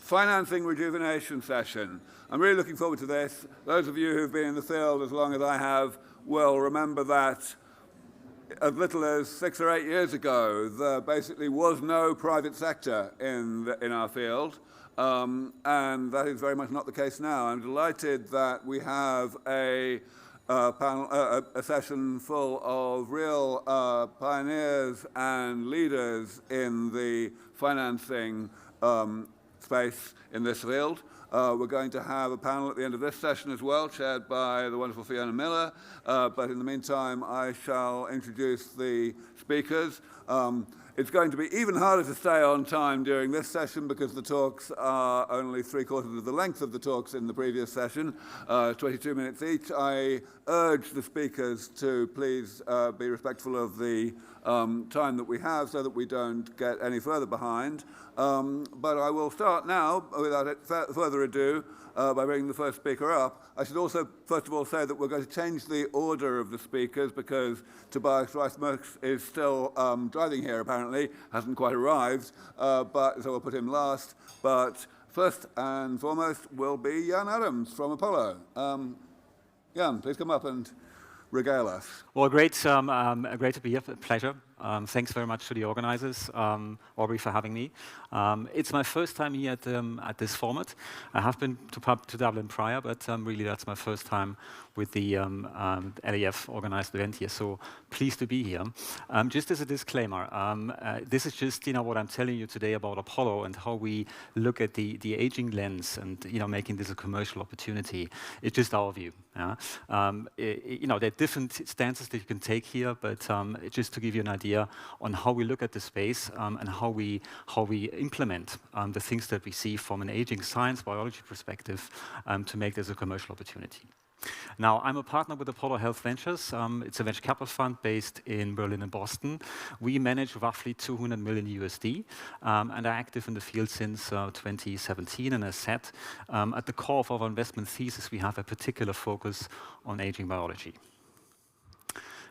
Financing Rejuvenation session. I'm really looking forward to this. Those of you who've been in the field as long as I have will remember that as little as 6 or 8 years ago, there basically was no private sector in our field, and that is very much not the case now. I'm delighted that we have a session full of real pioneers and leaders in the financing space in this field. We're going to have a panel at the end of this session as well, chaired by the wonderful Fiona Miller. But in the meantime, I shall introduce the speakers. It's going to be even harder to stay on time during this session because the talks are only 3/4 of the length of the talks in the previous session, 22 minutes each. I urge the speakers to please be respectful of the time that we have so that we don't get any further behind. But I will start now, without further ado, by bringing the first speaker up. I should also, first of all, say that we're going to change the order of the speakers because Tobias Reis-Merks is still driving here, apparently, hasn't quite arrived, so we'll put him last. But first and foremost will be Jan Adams from Apollo. Jan, please come up and regale us. Well, great to be here. Pleasure. Thanks very much to the organizers, Aubrey, for having me. It's my first time here at this format. I have been to Dublin prior, but really that's my first time with the LAF organized event here. So pleased to be here. Just as a disclaimer, this is just what I'm telling you today about Apollo and how we look at the aging lens and making this a commercial opportunity. It's just our view. Yeah? There are different stances that you can take here, but just to give you an idea on how we look at the space and how we implement the things that we see from an aging science biology perspective to make this a commercial opportunity. Now, I'm a partner with Apollo Health Ventures. It's a venture capital fund based in Berlin and Boston. We manage roughly 200 million USD and are active in the field since 2017. And as said, at the core of our investment thesis, we have a particular focus on aging biology.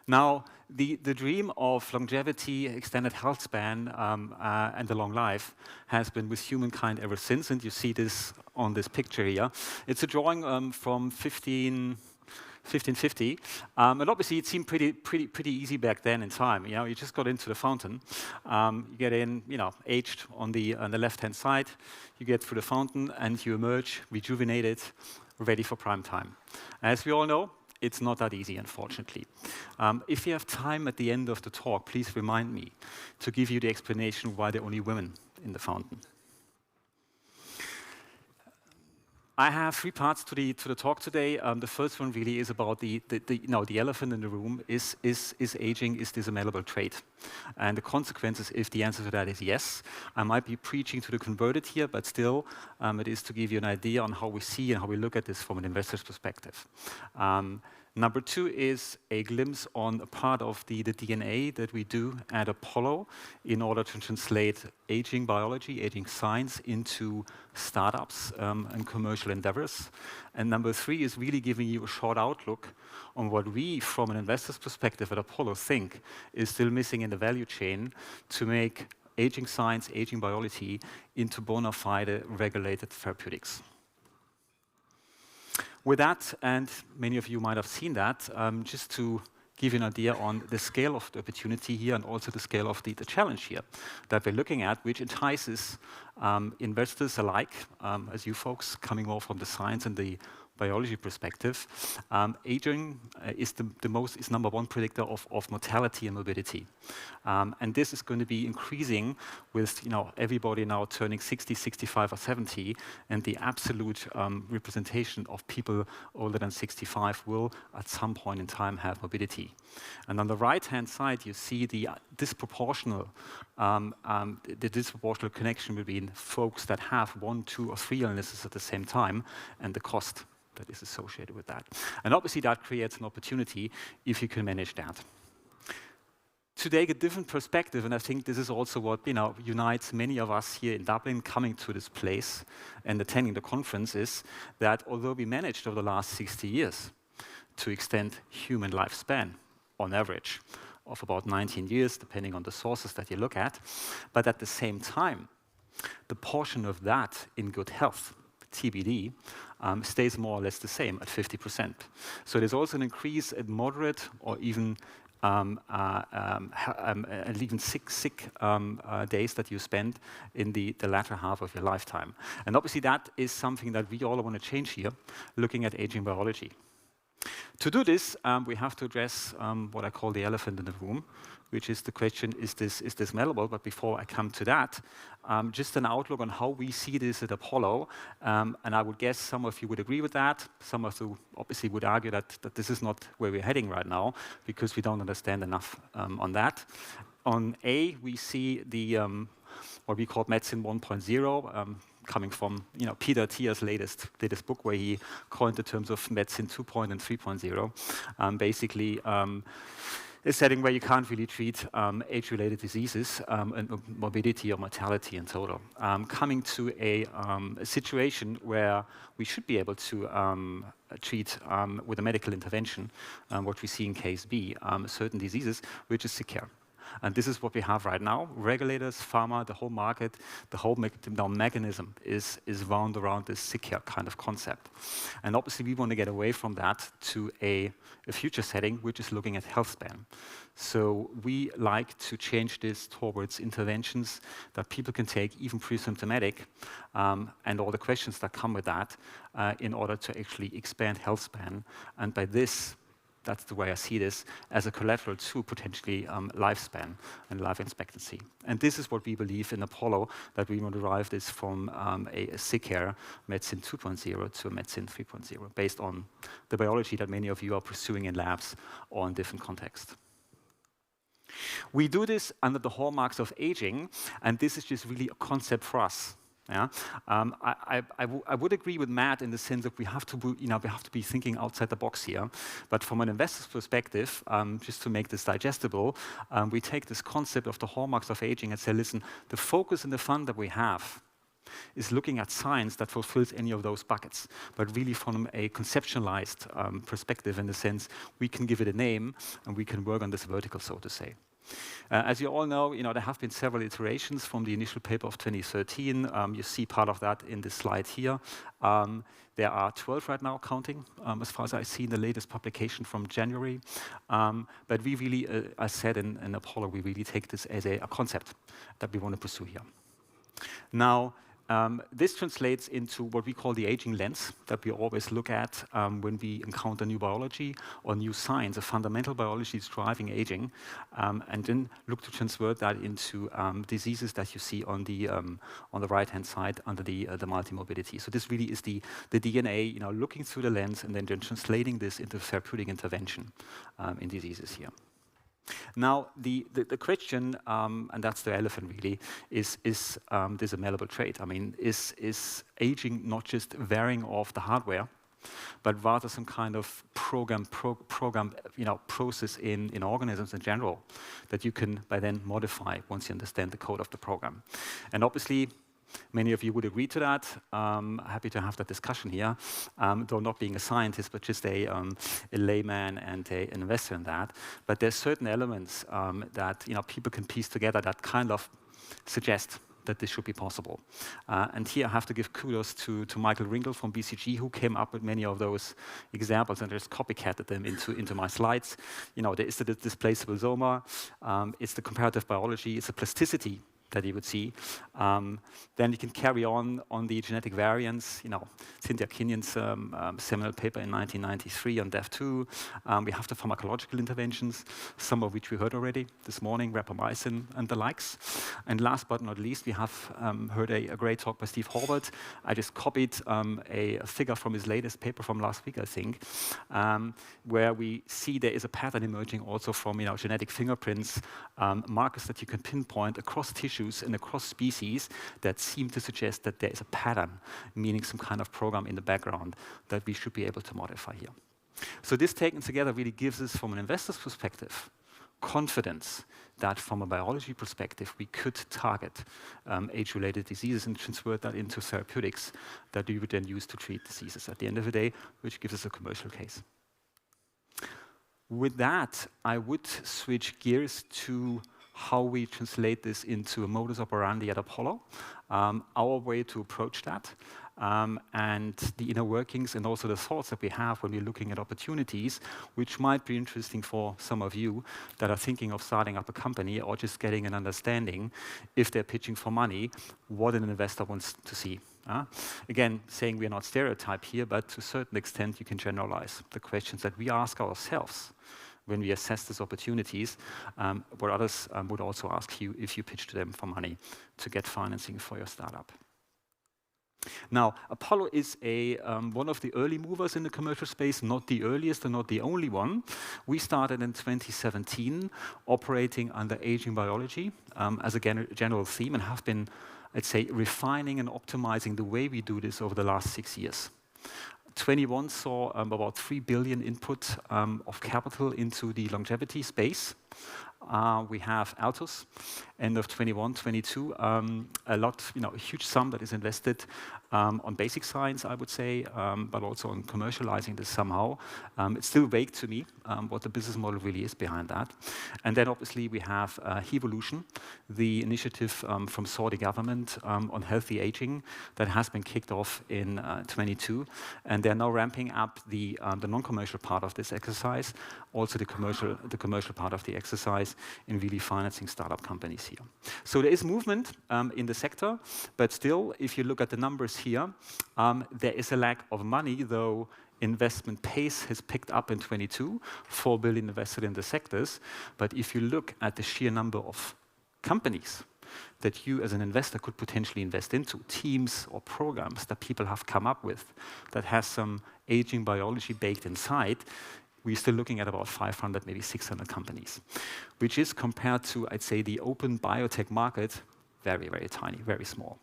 Now, the dream of longevity, extended health span, and the long life has been with humankind ever since, and you see this on this picture here. It's a drawing from 1550, and obviously it seemed pretty easy back then in time. You just got into the fountain, you get in, aged on the left-hand side, you get through the fountain, and you emerge rejuvenated, ready for prime time. As we all know, it's not that easy, unfortunately. If you have time at the end of the talk, please remind me to give you the explanation why there are only women in the fountain. I have 3 parts to the talk today. The first one really is about the elephant in the room. Is aging, is this a malleable trait? And the consequences, if the answer to that is yes, I might be preaching to the converted here, but still, it is to give you an idea on how we see and how we look at this from an investor's perspective. Number 2 is a glimpse on a part of the DNA that we do at Apollo in order to translate aging biology, aging science into startups and commercial endeavors. And number 3 is really giving you a short outlook on what we, from an investor's perspective at Apollo, think is still missing in the value chain to make aging science, aging biology into bona fide regulated therapeutics. With that, and many of you might have seen that, just to give you an idea on the scale of the opportunity here and also the scale of the challenge here that we're looking at, which entices investors alike, as you folks coming more from the science and the biology perspective. Aging is is number 1 predictor of mortality and morbidity. And this is going to be increasing with everybody now turning 60, 65 or 70, and the absolute representation of people older than 65 will at some point in time have morbidity. And on the right-hand side, you see the disproportional connection between folks that have 1, 2, or 3 illnesses at the same time and the cost that is associated with that. And obviously that creates an opportunity if you can manage that. To take a different perspective, and I think this is also what unites many of us here in Dublin coming to this place and attending the conference, is that although we managed over the last 60 years to extend human lifespan on average of about 19 years, depending on the sources that you look at, but at the same time, the portion of that in good health, TBD, stays more or less the same at 50%. So there's also an increase in moderate or even sick days that you spend in the latter half of your lifetime. And obviously that is something that we all want to change here, looking at aging biology. To do this, we have to address what I call the elephant in the room, which is the question, is this malleable? But before I come to that, just an outlook on how we see this at Apollo. And I would guess some of you would agree with that. Some of you obviously would argue that this is not where we're heading right now, because we don't understand enough on that. On A, we see the what we call medicine 1.0, coming from Peter Attia's latest book, where he coined the terms of medicine 2.0 and 3.0. Basically, a setting where you can't really treat age-related diseases and morbidity or mortality in total. Coming to a situation where we should be able to treat with a medical intervention what we see in case B, certain diseases, which is sick care. And this is what we have right now. Regulators, pharma, the whole market, the whole mechanism is wound around this sick care kind of concept. And obviously, we want to get away from that to a future setting, which is looking at health span. So we like to change this towards interventions that people can take, even pre-symptomatic, and all the questions that come with that, in order to actually expand health span. And by this, that's the way I see this, as a collateral to potentially lifespan and life expectancy. And this is what we believe in Apollo, that we want to derive this from a sick care medicine 2.0 to a medicine 3.0, based on the biology that many of you are pursuing in labs or in different contexts. We do this under the hallmarks of aging, and this is just really a concept for us. Yeah, I would agree with Matt in the sense that we have to be thinking outside the box here. But from an investor's perspective, just to make this digestible, we take this concept of the hallmarks of aging and say, listen, the focus in the fund that we have is looking at science that fulfills any of those buckets, but really from a conceptualized perspective, in the sense we can give it a name and we can work on this vertical, so to say. As you all know, there have been several iterations from the initial paper of 2013. You see part of that in this slide here. There are 12 right now counting, as far as I see in the latest publication from January. But we really, as said in Apollo, we really take this as a concept that we want to pursue here. Now, this translates into what we call the aging lens that we always look at when we encounter new biology or new science. A fundamental biology is driving aging, and then look to transfer that into diseases that you see on the right-hand side under the multimorbidity. So this really is the DNA, looking through the lens and then translating this into therapeutic intervention in diseases here. Now, the question, and that's the elephant really, is this a malleable trait? I mean, is aging not just varying off the hardware, but rather some kind of program process in organisms in general that you can by then modify once you understand the code of the program? And obviously, many of you would agree to that. Happy to have that discussion here, though not being a scientist, but just a layman and an investor in that. But there's certain elements that people can piece together that kind of suggest that this should be possible. And here I have to give kudos to Michael Ringel from BCG, who came up with many of those examples and just copycatted them into my slides. There is the displaceable zoma, it's the comparative biology, it's the plasticity that you would see. Then you can carry on the genetic variants. Cynthia Kenyon's seminal paper in 1993 on DEF2. We have the pharmacological interventions, some of which we heard already this morning, rapamycin and the likes. And last but not least, we have heard a great talk by Steve Horvath. I just copied a figure from his latest paper from last week, I think, where we see there is a pattern emerging also from genetic fingerprints, markers that you can pinpoint across tissues and across species that seem to suggest that there is a pattern, meaning some kind of program in the background that we should be able to modify here. So this taken together really gives us, from an investor's perspective, confidence that from a biology perspective, we could target age-related diseases and transfer that into therapeutics that we would then use to treat diseases at the end of the day, which gives us a commercial case. With that, I would switch gears to how we translate this into a modus operandi at Apollo, our way to approach that, and the inner workings and also the thoughts that we have when we're looking at opportunities, which might be interesting for some of you that are thinking of starting up a company or just getting an understanding, if they're pitching for money, what an investor wants to see. Again, saying we're not stereotype here, but to a certain extent you can generalize the questions that we ask ourselves when we assess these opportunities, where others would also ask you if you pitch to them for money to get financing for your startup. Now, Apollo is one of the early movers in the commercial space, not the earliest and not the only one. We started in 2017, operating under aging biology as a general theme, and have been, I'd say, refining and optimizing the way we do this over the last 6 years. 21 saw about 3 billion input of capital into the longevity space. We have Altus, end of 21, 22, a huge sum that is invested on basic science, I would say, but also on commercializing this somehow. It's still vague to me what the business model really is behind that. And then obviously we have Rejuvenation, the initiative from Saudi government on healthy aging that has been kicked off in 22, and they're now ramping up the non-commercial part of this exercise, also the commercial part of the exercise in really financing startup companies here. So there is movement in the sector, but still, if you look at the numbers here, there is a lack of money, though investment pace has picked up in 22, 4 billion invested in the sectors. But if you look at the sheer number of companies that you as an investor could potentially invest into, teams or programs that people have come up with that has some aging biology baked inside, we're still looking at about 500, maybe 600 companies, which is compared to, I'd say, the open biotech market, very, very tiny, very small.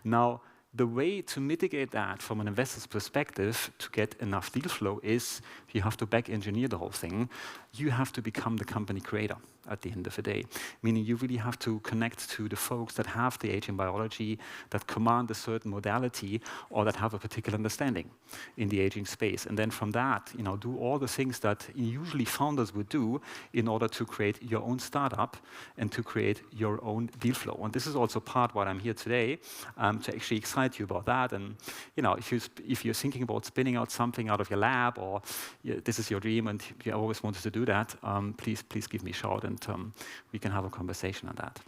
Now, the way to mitigate that from an investor's perspective to get enough deal flow is you have to back engineer the whole thing. You have to become the company creator at the end of the day, meaning you really have to connect to the folks that have the aging biology, that command a certain modality, or that have a particular understanding in the aging space. And then from that, do all the things that usually founders would do in order to create your own startup and to create your own deal flow. And this is also part why I'm here today, to actually excite you about that. And if you're thinking about spinning out something out of your lab, or this is your dream and you always wanted to do that, please give me a shout and we can have a conversation on that.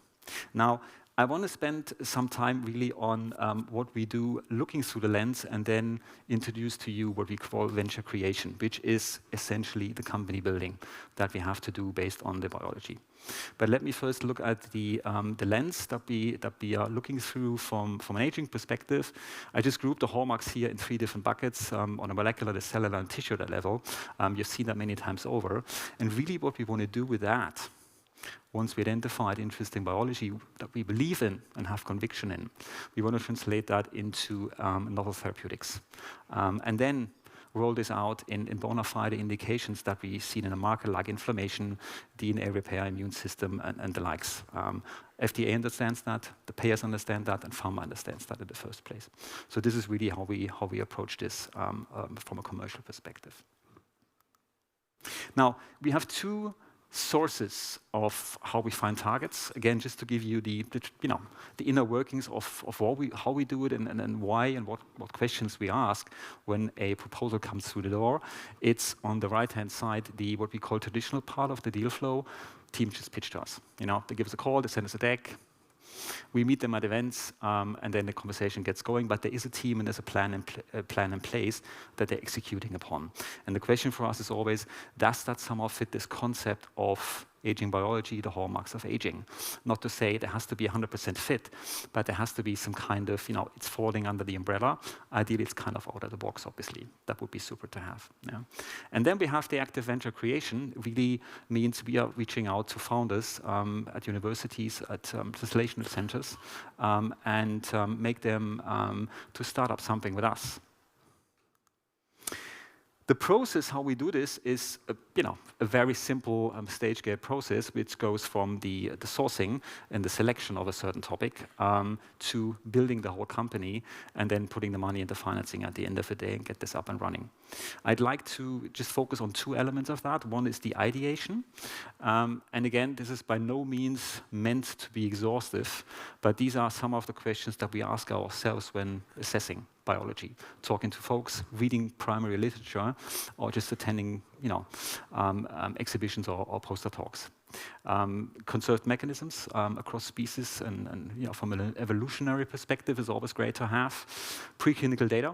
Now, I want to spend some time really on what we do looking through the lens, and then introduce to you what we call venture creation, which is essentially the company building that we have to do based on the biology. But let me first look at the lens that we are looking through from an aging perspective. I just grouped the hallmarks here in 3 different buckets on a molecular, the cellular, and tissue level. You've seen that many times over. And really what we want to do with that, once we identified interesting biology that we believe in and have conviction in, we want to translate that into novel therapeutics. And then roll this out in bona fide indications that we see in a market like inflammation, DNA repair, immune system, and the likes. FDA understands that, the payers understand that, and pharma understands that in the first place. So this is really how we approach this from a commercial perspective. Now, we have 2 sources of how we find targets. Again, just to give you the inner workings of how we do it and why and what questions we ask when a proposal comes through the door. It's on the right-hand side, what we call traditional part of the deal flow. Team just pitch to us. They give us a call, they send us a deck. We meet them at events, and then the conversation gets going. But there is a team and there's a plan in place that they're executing upon. And the question for us is always, does that somehow fit this concept of aging biology, the hallmarks of aging? Not to say there has to be 100% fit, but there has to be some kind of, it's falling under the umbrella. Ideally, it's kind of out of the box, obviously. That would be super to have. Yeah. And then we have the active venture creation. Really means we are reaching out to founders at universities, at translational centers, and make them to start up something with us. The process, how we do this, is a very simple stage gate process, which goes from the sourcing and the selection of a certain topic to building the whole company and then putting the money into financing at the end of the day and get this up and running. I'd like to just focus on two elements of that. One is the ideation. And again, this is by no means meant to be exhaustive, but these are some of the questions that we ask ourselves when assessing biology, talking to folks, reading primary literature, or just attending, exhibitions or poster talks. Conserved mechanisms across species and from an evolutionary perspective is always great to have. Preclinical data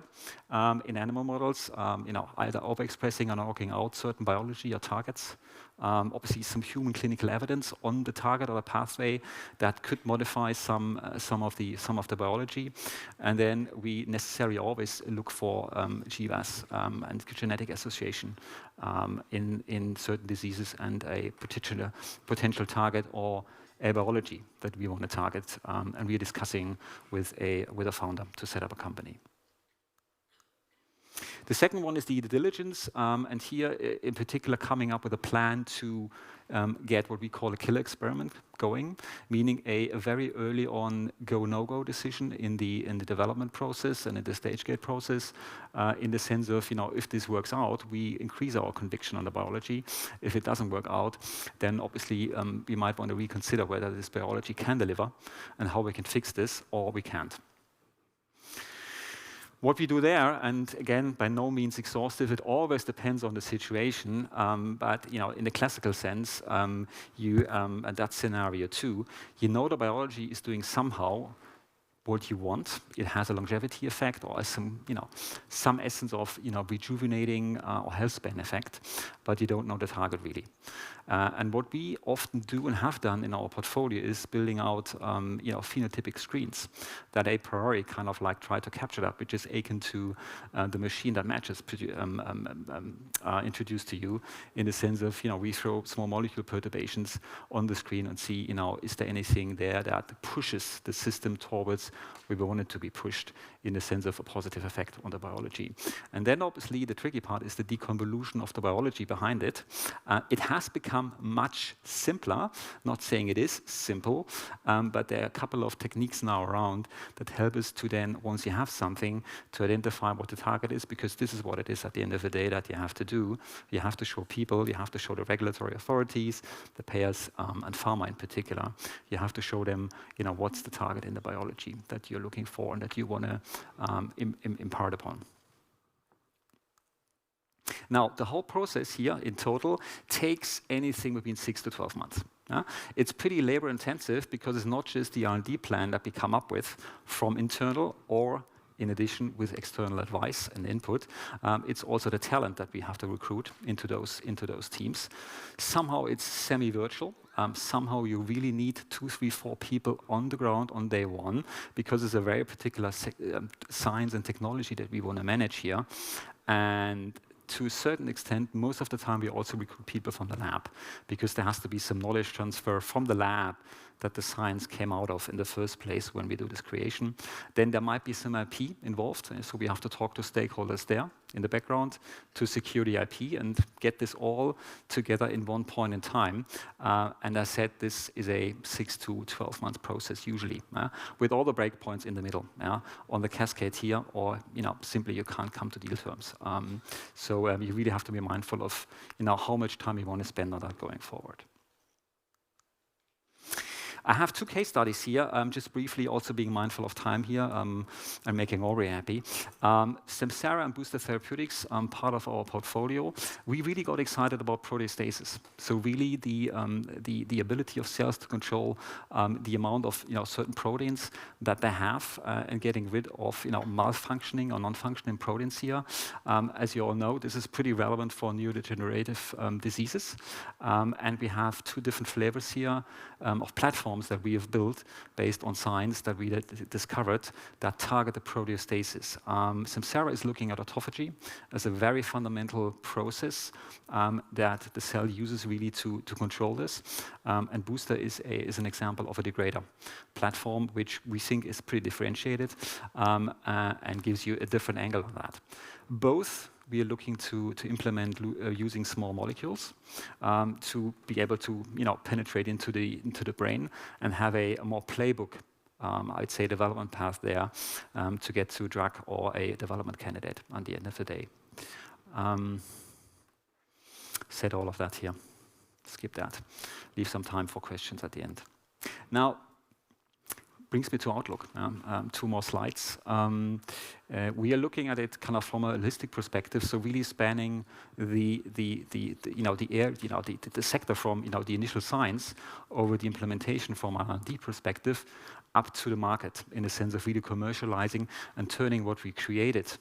in animal models, either overexpressing or knocking out certain biology or targets. Obviously, some human clinical evidence on the target or the pathway that could modify some of the biology, and then we necessarily always look for GWAS and genetic association in certain diseases and a potential target or a biology that we want to target, and we're discussing with a founder to set up a company. The second one is the due diligence, and here in particular coming up with a plan to get what we call a killer experiment going, meaning a very early on go no-go decision in the development process and in the stage gate process, in the sense of if this works out, we increase our conviction on the biology. If it doesn't work out, then obviously we might want to reconsider whether this biology can deliver and how we can fix this or we can't. What we do there, and again, by no means exhaustive, it always depends on the situation, but in the classical sense, and that's scenario 2, the biology is doing somehow what you want. It has a longevity effect or some essence of rejuvenating or health span effect, but you don't know the target really. And what we often do and have done in our portfolio is building out phenotypic screens that a priori kind of try to capture that, which is akin to the machine that matches introduced to you, in the sense of we throw small molecule perturbations on the screen and see is there anything there that pushes the system towards where we want it to be pushed in the sense of a positive effect on the biology. And then obviously the tricky part is the deconvolution of the biology behind it. It has become much simpler, not saying it is simple, but there are a couple of techniques now around that help us to then, once you have something, to identify what the target is, because this is what it is at the end of the day that you have to do. You have to show people, you have to show the regulatory authorities, the payers, and pharma in particular. You have to show them, what's the target in the biology that you're looking for and that you want to impart upon. Now, the whole process here in total takes anything between 6 to 12 months. It's pretty labor intensive because it's not just the R&D plan that we come up with from internal or in addition with external advice and input. It's also the talent that we have to recruit into those teams. Somehow it's semi-virtual. Somehow you really need 2, 3, 4 people on the ground on day one, because it's a very particular science and technology that we want to manage here. And to a certain extent, most of the time we also recruit people from the lab, because there has to be some knowledge transfer from the lab that the science came out of in the first place when we do this creation. Then there might be some IP involved, so we have to talk to stakeholders there in the background to secure the IP and get this all together in one point in time. And I said this is a 6 to 12 month process usually, with all the breakpoints in the middle on the cascade here, or simply you can't come to deal terms. So you really have to be mindful of how much time you want to spend on that going forward. I have 2 case studies here, just briefly, also being mindful of time here and making Aubrey happy. Samsara and Booster Therapeutics, part of our portfolio. We really got excited about proteostasis. So really the ability of cells to control the amount of certain proteins that they have and getting rid of malfunctioning or non-functioning proteins here. As you all know, this is pretty relevant for neurodegenerative diseases. And we have 2 different flavors here of platforms that we have built based on science that we discovered that target the proteostasis. Samsara is looking at autophagy as a very fundamental process that the cell uses really to control this. And Booster is an example of a degrader platform, which we think is pretty differentiated and gives you a different angle on that. Both we are looking to implement using small molecules to be able to penetrate into the brain and have a more playbook, I'd say, development path there to get to drug or a development candidate at the end of the day. Said all of that here. Skip that. Leave some time for questions at the end. Now, brings me to Outlook. 2 more slides. We are looking at it kind of from a holistic perspective, so really spanning the sector from the initial science over the implementation from an R&D perspective up to the market, in the sense of really commercializing and turning what we created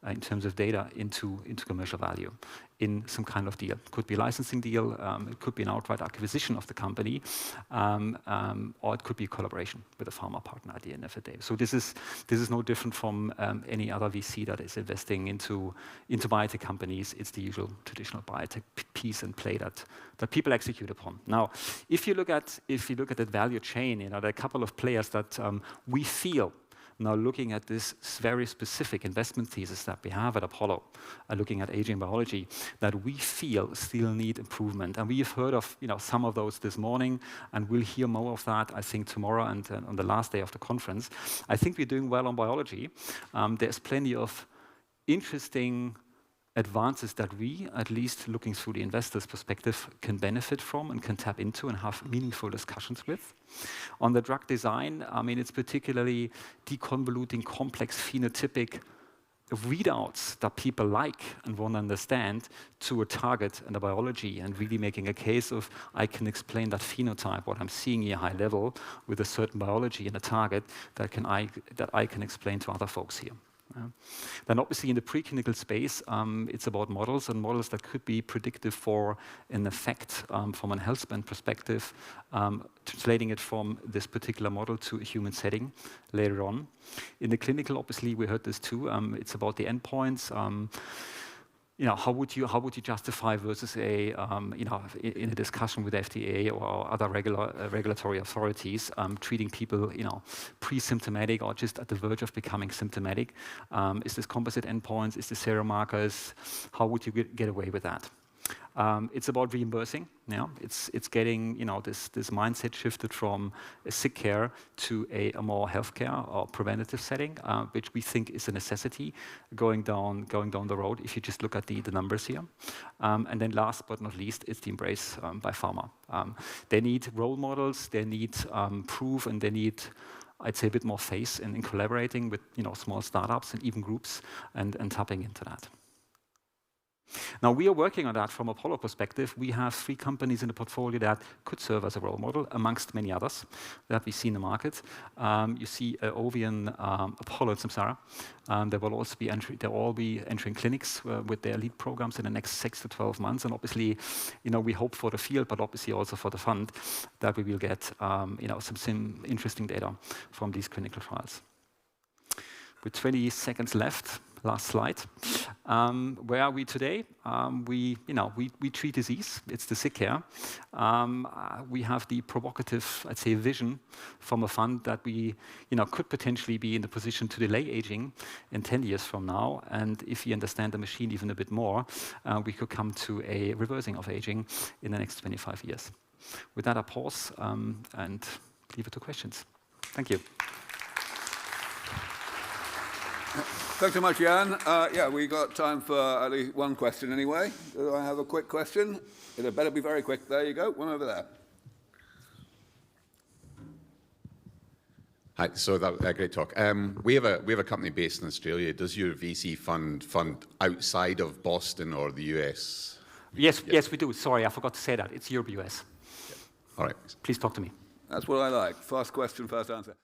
in terms of data into commercial value in some kind of deal. Could be a licensing deal, it could be an outright acquisition of the company, or it could be a collaboration with a pharma partner at the end of the day. So this is no different from any other VC that is investing into biotech companies. It's the usual traditional biotech piece and play that people execute upon. Now, if you look at that value chain, there are a couple of players that we feel, now looking at this very specific investment thesis that we have at Apollo, looking at aging biology, that we feel still need improvement. And we have heard of some of those this morning, and we'll hear more of that, I think, tomorrow and on the last day of the conference. I think we're doing well on biology. There's plenty of interesting advances that we, at least looking through the investor's perspective, can benefit from and can tap into and have meaningful discussions with. On the drug design, I mean, it's particularly deconvoluting complex phenotypic readouts that people like and want to understand to a target and a biology, and really making a case of, I can explain that phenotype, what I'm seeing here high level, with a certain biology and a target that I can explain to other folks here. Then obviously in the preclinical space, it's about models, and models that could be predictive for an effect from a health span perspective, translating it from this particular model to a human setting later on. In the clinical, obviously, we heard this too, it's about the endpoints. How would you justify versus in a discussion with FDA or other regulatory authorities, treating people pre-symptomatic or just at the verge of becoming symptomatic? Is this composite endpoints? Is this serum markers? How would you get away with that? It's about reimbursing. It's getting this mindset shifted from a sick care to a more healthcare or preventative setting, which we think is a necessity going down the road. If you just look at the numbers here, and then last but not least, it's the embrace by pharma. They need role models, they need proof, and they need, I'd say, a bit more faith in collaborating with small startups and even groups and tapping into that. Now, we are working on that from Apollo perspective. We have 3 companies in the portfolio that could serve as a role model, amongst many others that we see in the market. You see Ovian, Apollo, and Samsara. They'll all be entering clinics with their lead programs in the next 6 to 12 months. And obviously, we hope for the field, but obviously also for the fund, that we will get some interesting data from these clinical trials. With 20 seconds left, last slide. Where are we today? We treat disease. It's the sick care. We have the provocative, I'd say, vision from a fund that we could potentially be in the position to delay aging in 10 years from now. And if you understand the machine even a bit more, we could come to a reversing of aging in the next 25 years. With that, I pause and leave it to questions. Thank you. Thanks so much, Jan. We got time for at least one question anyway. Do I have a quick question? It better be very quick. There you go, one over there. Hi, so that was a great talk. We have a company based in Australia. Does your VC fund outside of Boston or the US? Yes, we do. Sorry, I forgot to say that. It's Europe, US. All right. Please talk to me. That's what I like. First question, first answer.